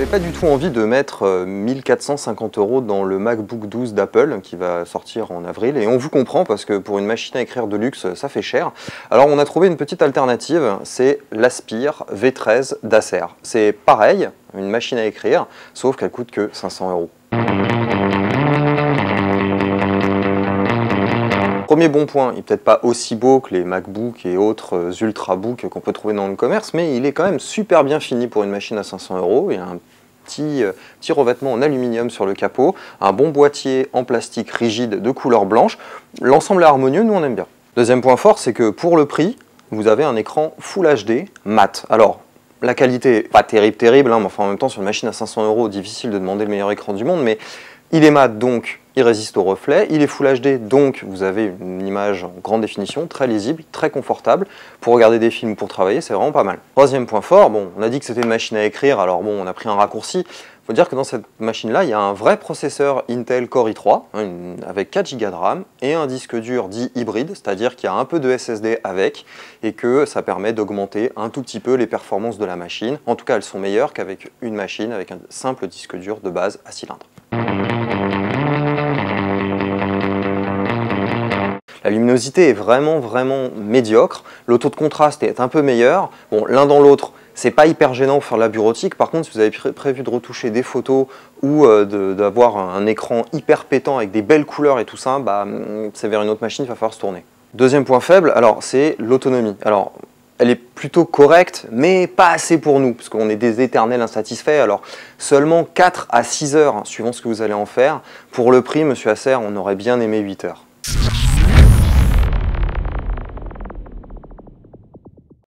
J'avais pas du tout envie de mettre 1450 € dans le MacBook 12 d'Apple qui va sortir en avril, et on vous comprend parce que pour une machine à écrire de luxe, ça fait cher. Alors on a trouvé une petite alternative, c'est l'Aspire V13 d'Acer. C'est pareil, une machine à écrire, sauf qu'elle coûte que 500 €. Premier bon point, il n'est peut-être pas aussi beau que les MacBook et autres Ultrabook qu'on peut trouver dans le commerce, mais il est quand même super bien fini pour une machine à 500 €. Il y a un petit revêtement en aluminium sur le capot, un bon boîtier en plastique rigide de couleur blanche. L'ensemble est harmonieux, nous on aime bien. Deuxième point fort, c'est que pour le prix, vous avez un écran Full HD mat. Alors, la qualité, pas terrible, hein, mais enfin en même temps sur une machine à 500 €, difficile de demander le meilleur écran du monde, mais il est mat, donc il résiste au reflet, il est Full HD, donc vous avez une image en grande définition, très lisible, très confortable. Pour regarder des films ou pour travailler, c'est vraiment pas mal. Troisième point fort, bon, on a dit que c'était une machine à écrire, alors bon, on a pris un raccourci. Il faut dire que dans cette machine-là, il y a un vrai processeur Intel Core i3, avec 4 Go de RAM, et un disque dur dit hybride, c'est-à-dire qu'il y a un peu de SSD avec, et que ça permet d'augmenter un tout petit peu les performances de la machine. En tout cas, elles sont meilleures qu'avec une machine avec un simple disque dur de base à cylindre. La luminosité est vraiment médiocre, le taux de contraste est un peu meilleur. Bon, l'un dans l'autre, c'est pas hyper gênant pour faire de la bureautique. Par contre, si vous avez prévu de retoucher des photos ou d'avoir un écran hyper pétant avec des belles couleurs et tout ça, bah, c'est vers une autre machine, il va falloir se tourner. Deuxième point faible, alors c'est l'autonomie. Alors, elle est plutôt correcte, mais pas assez pour nous, parce qu'on est des éternels insatisfaits. Alors, seulement 4 à 6 heures, suivant ce que vous allez en faire. Pour le prix, monsieur Acer, on aurait bien aimé 8 heures.